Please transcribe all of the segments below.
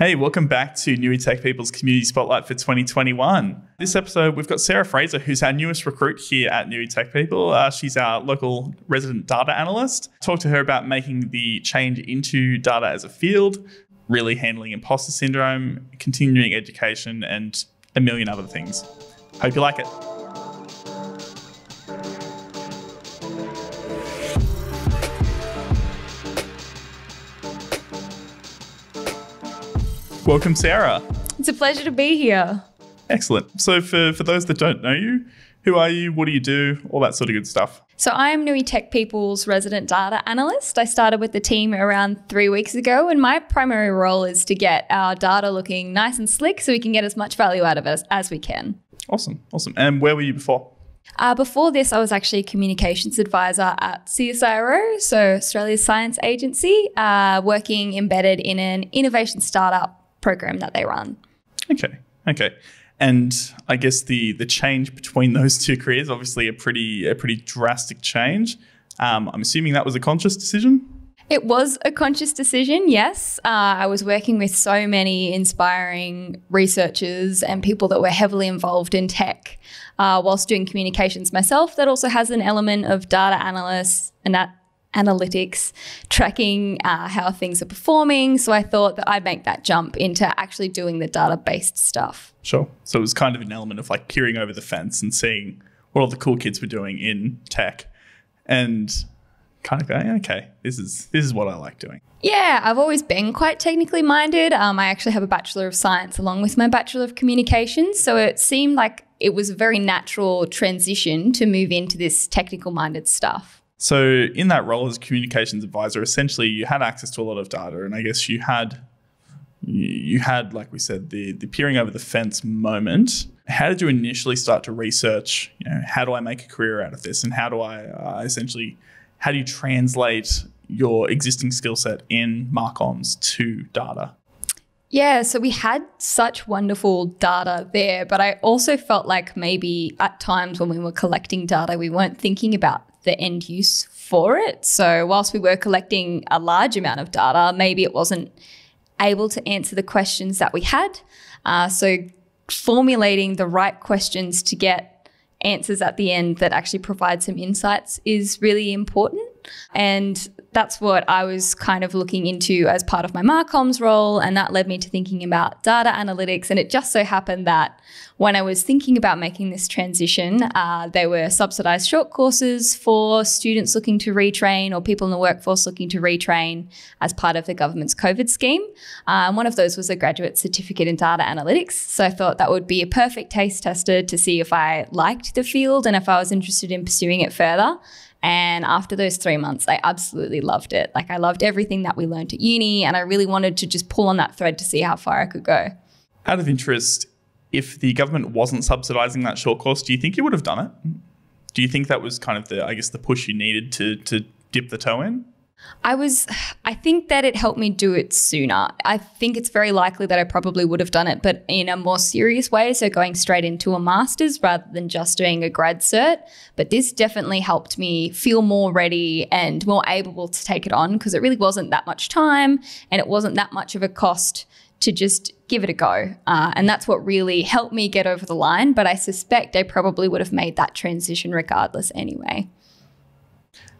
Hey, welcome back to Newey Tech People's Community Spotlight for 2021. This episode, we've got Sarah Fraser, who's our newest recruit here at Newey Tech People. She's our local resident data analyst. Talk to her about making the change into data as a field, really handling imposter syndrome, continuing education, and a million other things. Hope you like it. Welcome, Sarah. It's a pleasure to be here. Excellent. So for those that don't know you, who are you? What do you do? All that sort of good stuff. So I'm Newey Tech People's resident data analyst. I started with the team around 3 weeks ago, and my primary role is to get our data looking nice and slick so we can get as much value out of it as we can. Awesome. And where were you before? Before this, I was actually a communications advisor at CSIRO, so Australia's Science Agency, working embedded in an innovation startup program that they run. Okay. And I guess the change between those two careers, obviously a pretty drastic change. I'm assuming that was a conscious decision? It was a conscious decision, yes. I was working with so many inspiring researchers and people that were heavily involved in tech whilst doing communications myself. That also has an element of data analysts and that analytics, tracking how things are performing. So I thought that I'd make that jump into actually doing the data-based stuff. Sure. So it was kind of an element of like peering over the fence and seeing what all the cool kids were doing in tech and kind of going, okay, this is what I like doing. Yeah, I've always been quite technically minded. I actually have a Bachelor of Science along with my Bachelor of Communications. So it seemed like it was a very natural transition to move into this technical minded stuff. So in that role as communications advisor, essentially you had access to a lot of data, and I guess you had, like we said, the peering over the fence moment. How did you initially start to research, how do I make a career out of this, and how do I how do you translate your existing skill set in Marcoms to data? Yeah, so we had such wonderful data there, but I also felt like maybe at times when we were collecting data, we weren't thinking about the end use for it. So whilst we were collecting a large amount of data, maybe it wasn't able to answer the questions that we had. So formulating the right questions to get answers at the end that actually provide some insights is really important. And that's what I was kind of looking into as part of my Marcoms role, and that led me to thinking about data analytics. And it just so happened that when I was thinking about making this transition, there were subsidised short courses for students looking to retrain or people in the workforce looking to retrain as part of the government's COVID scheme. And one of those was a graduate certificate in data analytics. So I thought that would be a perfect taste tester to see if I liked the field and if I was interested in pursuing it further. And after those 3 months, I absolutely loved it. Like I loved everything that we learned at uni, and I really wanted to just pull on that thread to see how far I could go. Out of interest, if the government wasn't subsidising that short course, do you think you would have done it? Do you think that was kind of the push you needed to dip the toe in? I think that it helped me do it sooner. I think it's very likely that I probably would have done it, but in a more serious way. So going straight into a master's rather than just doing a grad cert. But this definitely helped me feel more ready and more able to take it on because it really wasn't that much time and it wasn't that much of a cost to just give it a go. And that's what really helped me get over the line. But I suspect I probably would have made that transition regardless anyway.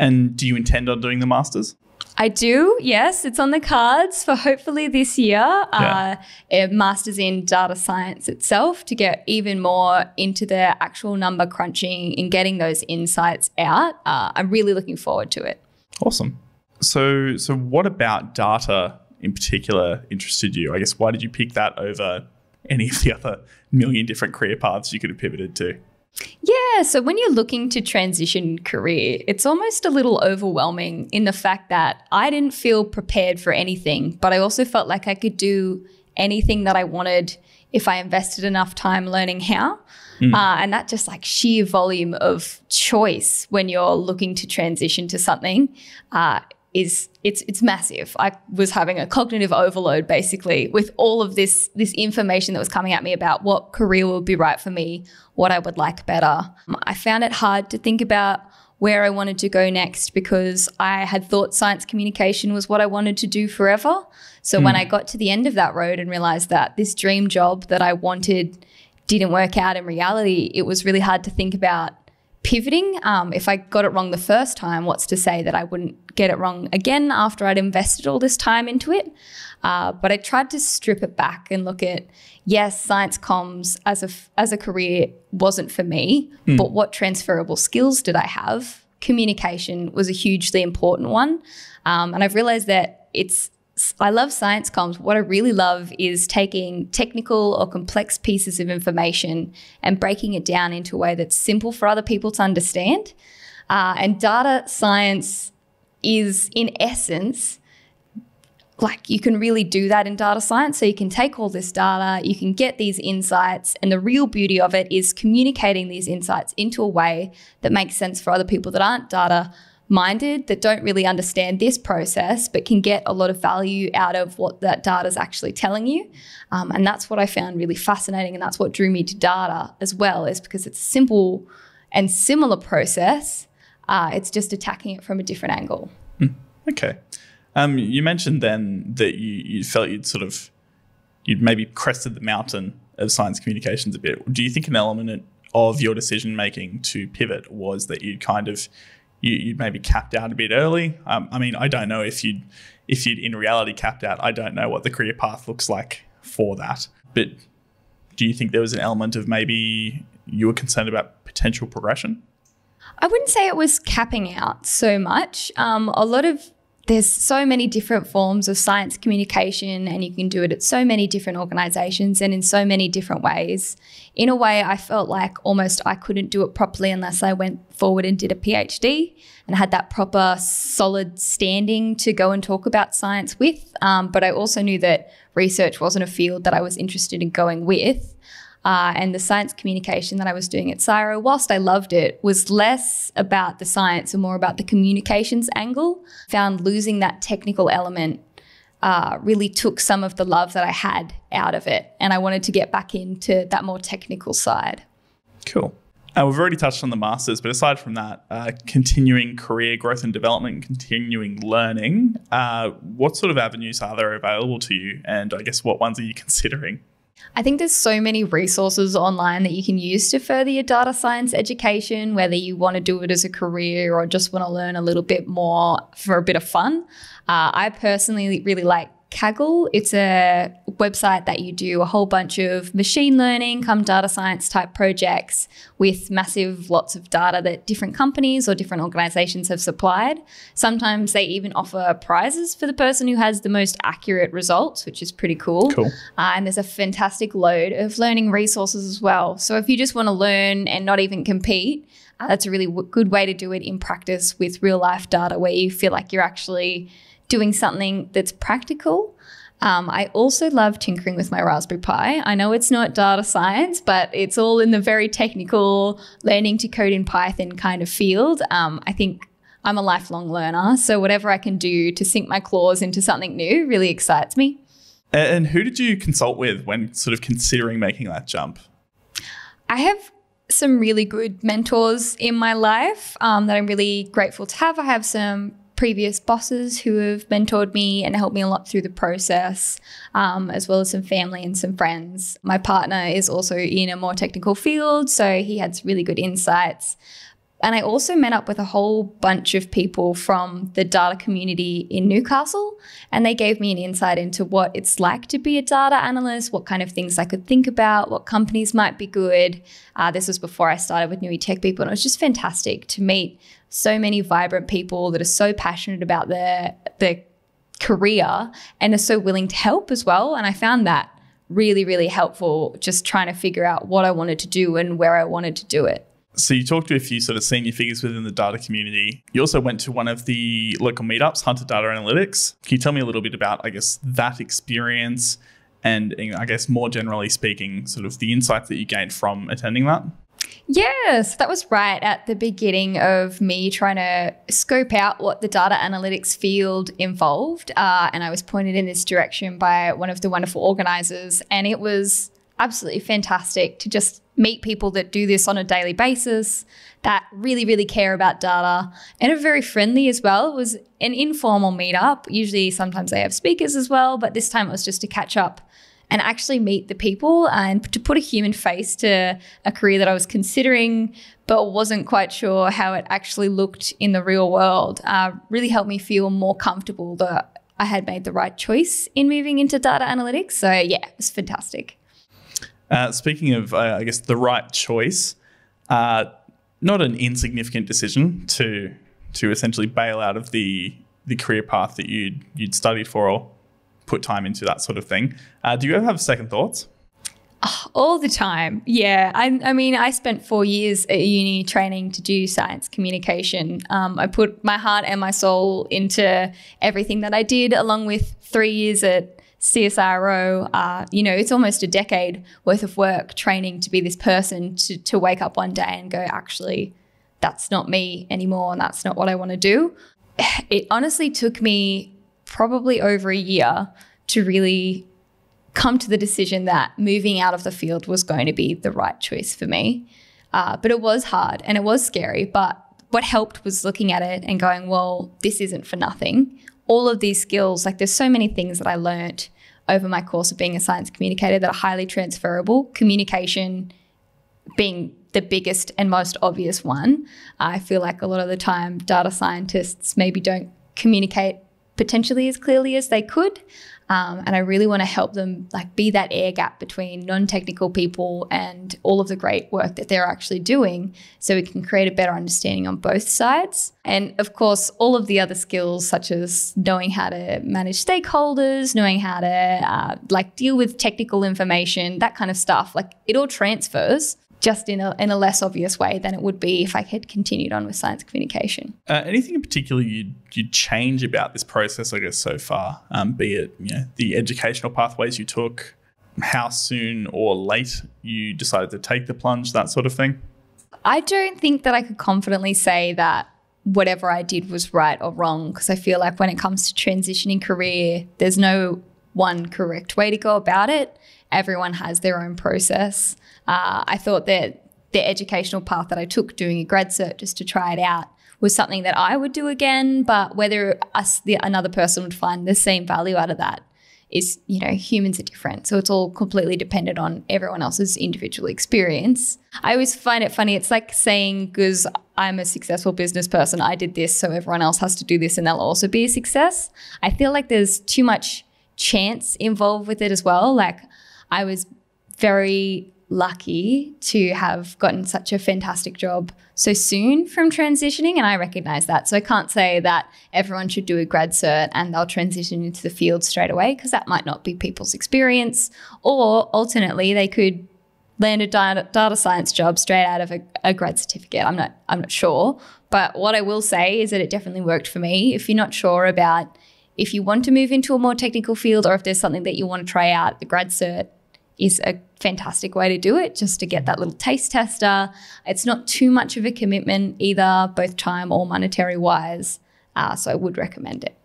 And do you intend on doing the Masters? I do, yes. It's on the cards for hopefully this year. A Masters in data science itself to get even more into the actual number crunching and getting those insights out. I'm really looking forward to it. Awesome. So what about data in particular interested you? I guess why did you pick that over any of the other million different career paths you could have pivoted to? Yeah, so when you're looking to transition career, it's almost a little overwhelming in the fact that I didn't feel prepared for anything, but I also felt like I could do anything that I wanted if I invested enough time learning how. And that just like sheer volume of choice when you're looking to transition to something it's massive. I was having a cognitive overload basically with all of this information that was coming at me about what career would be right for me, what I would like better. I found it hard to think about where I wanted to go next because I had thought science communication was what I wanted to do forever. So when I got to the end of that road and realized that this dream job that I wanted didn't work out in reality, it was really hard to think about pivoting. If I got it wrong the first time, what's to say that I wouldn't get it wrong again after I'd invested all this time into it? But I tried to strip it back and look at, yes, science comms as a career wasn't for me, but what transferable skills did I have? Communication was a hugely important one. And I've realized that I love science comms. What I really love is taking technical or complex pieces of information and breaking it down into a way that's simple for other people to understand. And data science is, in essence, like you can really do that in data science. So you can take all this data, you can get these insights, and the real beauty of it is communicating these insights into a way that makes sense for other people that aren't data minded, that don't really understand this process, but can get a lot of value out of what that data is actually telling you. And that's what I found really fascinating. And that's what drew me to data as well, is because it's a simple and similar process. It's just attacking it from a different angle. Okay. You mentioned then that you felt you'd maybe crested the mountain of science communications a bit. Do you think an element of your decision making to pivot was that you'd maybe capped out a bit early? I mean, I don't know if you'd in reality capped out. I don't know what the career path looks like for that. But do you think there was an element of maybe you were concerned about potential progression? I wouldn't say it was capping out so much. There's so many different forms of science communication, and you can do it at so many different organizations and in so many different ways. In a way, I felt like almost I couldn't do it properly unless I went forward and did a PhD and had that proper solid standing to go and talk about science with. But I also knew that research wasn't a field that I was interested in going with. And the science communication that I was doing at CSIRO, whilst I loved it, was less about the science and more about the communications angle. Found losing that technical element really took some of the love that I had out of it. And I wanted to get back into that more technical side. Cool. We've already touched on the masters, but aside from that, continuing career growth and development, continuing learning, what sort of avenues are there available to you? And I guess what ones are you considering? I think there's so many resources online that you can use to further your data science education, whether you want to do it as a career or just want to learn a little bit more for a bit of fun. I personally really like Kaggle. It's a website that you do a whole bunch of machine learning, data science type projects with massive lots of data that different companies or different organizations have supplied. Sometimes they even offer prizes for the person who has the most accurate results, which is pretty cool. And there's a fantastic load of learning resources as well. So if you just want to learn and not even compete, that's a really good way to do it in practice with real life data where you feel like you're actually doing something that's practical. I also love tinkering with my Raspberry Pi. I know it's not data science, but it's all in the very technical learning to code in Python kind of field. I think I'm a lifelong learner, so whatever I can do to sink my claws into something new really excites me. And who did you consult with when sort of considering making that jump? I have some really good mentors in my life that I'm really grateful to have. I have some previous bosses who have mentored me and helped me a lot through the process, as well as some family and some friends. My partner is also in a more technical field, so he had some really good insights. And I also met up with a whole bunch of people from the data community in Newcastle, and they gave me an insight into what it's like to be a data analyst, what kind of things I could think about, what companies might be good. This was before I started with Nui Tech People, and it was just fantastic to meet so many vibrant people that are so passionate about their career and are so willing to help as well. And I found that really, really helpful, just trying to figure out what I wanted to do and where I wanted to do it. So you talked to a few sort of senior figures within the data community. You also went to one of the local meetups, Hunter Data Analytics. Can you tell me a little bit about, I guess, that experience and I guess more generally speaking, sort of the insights that you gained from attending that? Yes, that was right at the beginning of me trying to scope out what the data analytics field involved. And I was pointed in this direction by one of the wonderful organizers, and it was absolutely fantastic to just meet people that do this on a daily basis, that really, really care about data, and are very friendly as well. It was an informal meetup. Usually sometimes they have speakers as well, but this time it was just to catch up and actually meet the people and to put a human face to a career that I was considering but wasn't quite sure how it actually looked in the real world. Really helped me feel more comfortable that I had made the right choice in moving into data analytics. So yeah, it was fantastic. Speaking of, I guess, the right choice, not an insignificant decision to essentially bail out of the career path that you'd studied for or put time into, that sort of thing. Do you ever have second thoughts? All the time. Yeah. I mean, I spent 4 years at uni training to do science communication. I put my heart and my soul into everything that I did, along with 3 years at CSIRO. It's almost a decade worth of work training to be this person to wake up one day and go, actually, that's not me anymore and that's not what I want to do. It honestly took me probably over a year to really come to the decision that moving out of the field was going to be the right choice for me. But it was hard and it was scary. But what helped was looking at it and going, well, this isn't for nothing. All of these skills, like there's so many things that I learnt over my course of being a science communicator that are highly transferable. Communication being the biggest and most obvious one. I feel like a lot of the time data scientists maybe don't communicate potentially as clearly as they could. And I really want to help them like be that air gap between non-technical people and all of the great work that they're actually doing so we can create a better understanding on both sides. And of course, all of the other skills such as knowing how to manage stakeholders, knowing how to deal with technical information, that kind of stuff, like it all transfers, just in a less obvious way than it would be if I had continued on with science communication. Anything in particular you'd change about this process, I guess, so far, be it the educational pathways you took, how soon or late you decided to take the plunge, that sort of thing? I don't think that I could confidently say that whatever I did was right or wrong, because I feel like when it comes to transitioning career, there's no one correct way to go about it. Everyone has their own process. I thought that the educational path that I took doing a grad cert just to try it out was something that I would do again, but whether another person would find the same value out of that is, humans are different. So it's all completely dependent on everyone else's individual experience. I always find it funny. It's like saying, because I'm a successful business person, I did this, so everyone else has to do this and they'll also be a success. I feel like there's too much chance involved with it as well. Like I was very lucky to have gotten such a fantastic job so soon from transitioning, and I recognize that. So I can't say that everyone should do a grad cert and they'll transition into the field straight away, because that might not be people's experience. Or alternately, they could land a data science job straight out of a grad certificate. I'm not sure. But what I will say is that it definitely worked for me. If you're not sure about if you want to move into a more technical field or if there's something that you want to try out, the grad cert is a fantastic way to do it, just to get that little taste tester. It's not too much of a commitment either, both time or monetary wise. So I would recommend it.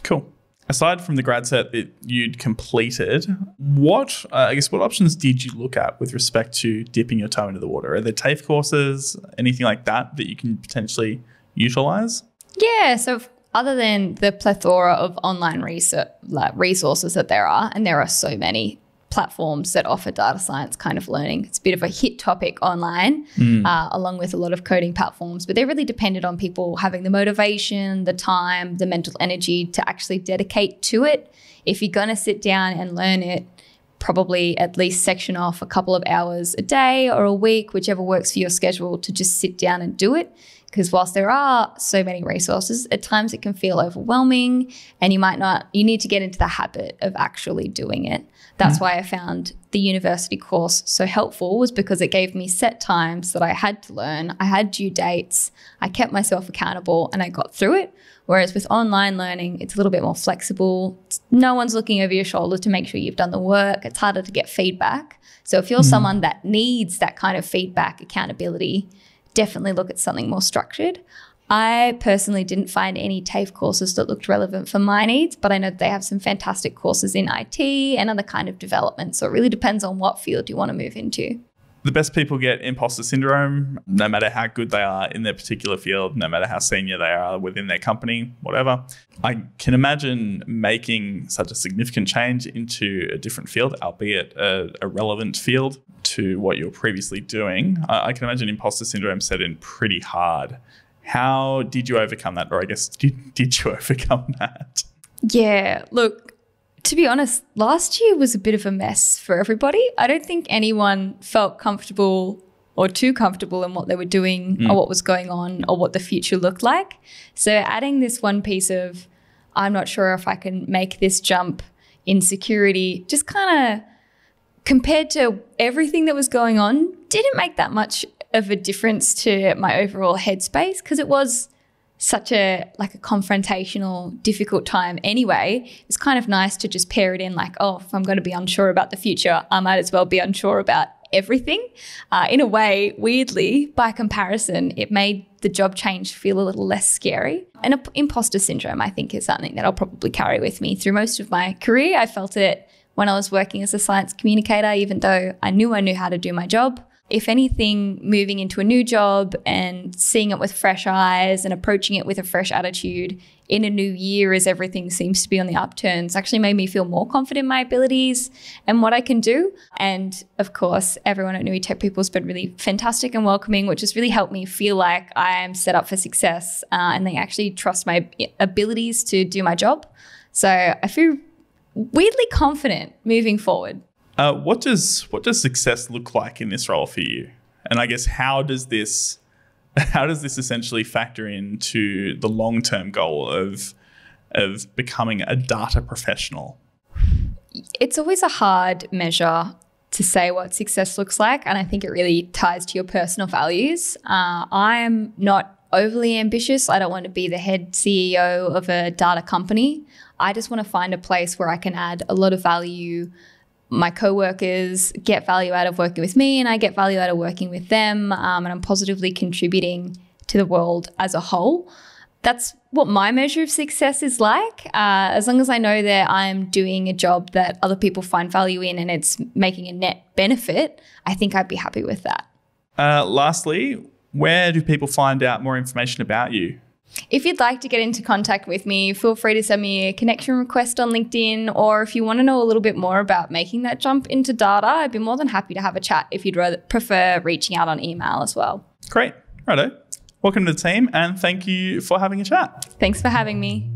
Cool. Aside from the grad cert that you'd completed, what options did you look at with respect to dipping your toe into the water? Are there TAFE courses, anything like that you can potentially utilize? Yeah. So other than the plethora of online resources that there are, and there are so many platforms that offer data science kind of learning. It's a bit of a hit topic online, along with a lot of coding platforms, but they're really dependent on people having the motivation, the time, the mental energy to actually dedicate to it. If you're going to sit down and learn it, probably at least section off a couple of hours a day or a week, whichever works for your schedule, to just sit down and do it. Because whilst there are so many resources, at times it can feel overwhelming and you need to get into the habit of actually doing it. That's why I found the university course so helpful, was because it gave me set times that I had to learn. I had due dates. I kept myself accountable and I got through it. Whereas with online learning, it's a little bit more flexible. No one's looking over your shoulder to make sure you've done the work. It's harder to get feedback. So if you're someone that needs that kind of feedback, accountability, definitely look at something more structured. I personally didn't find any TAFE courses that looked relevant for my needs, but I know that they have some fantastic courses in IT and other kind of development. So it really depends on what field you want to move into. The best people get imposter syndrome, no matter how good they are in their particular field, no matter how senior they are within their company, whatever. I can imagine making such a significant change into a different field, albeit a relevant field to what you're previously doing. I can imagine imposter syndrome set in pretty hard. How did you overcome that? Or I guess, did you overcome that? Yeah, look, to be honest, last year was a bit of a mess for everybody. I don't think anyone felt comfortable or too comfortable in what they were doing or what was going on or what the future looked like. So adding this one piece of, I'm not sure if I can make this jump in security, just kind of compared to everything that was going on, didn't make that much of a difference to my overall headspace because it was such a confrontational, difficult time anyway. It's kind of nice to just pair it in like, oh, if I'm going to be unsure about the future, I might as well be unsure about everything. In a way, weirdly, by comparison, it made the job change feel a little less scary. And imposter syndrome, I think, is something that I'll probably carry with me through most of my career. I felt it when I was working as a science communicator, even though I knew how to do my job. If anything, moving into a new job and seeing it with fresh eyes and approaching it with a fresh attitude in a new year as everything seems to be on the upturns actually made me feel more confident in my abilities and what I can do. And of course, everyone at Nui Tech People has been really fantastic and welcoming, which has really helped me feel like I am set up for success and they actually trust my abilities to do my job. So I feel weirdly confident moving forward. What does success look like in this role for you? And I guess how does this essentially factor into the long-term goal of becoming a data professional? It's always a hard measure to say what success looks like, and I think it really ties to your personal values. I am not overly ambitious. I don't want to be the head CEO of a data company. I just want to find a place where I can add a lot of value. My co-workers get value out of working with me and I get value out of working with them, and I'm positively contributing to the world as a whole. That's what my measure of success is like. As long as I know that I'm doing a job that other people find value in and it's making a net benefit, I think I'd be happy with that. Lastly, where do people find out more information about you? If you'd like to get into contact with me, feel free to send me a connection request on LinkedIn, or if you want to know a little bit more about making that jump into data, I'd be more than happy to have a chat if you'd rather prefer reaching out on email as well. Great. Righto. Welcome to the team and thank you for having a chat. Thanks for having me.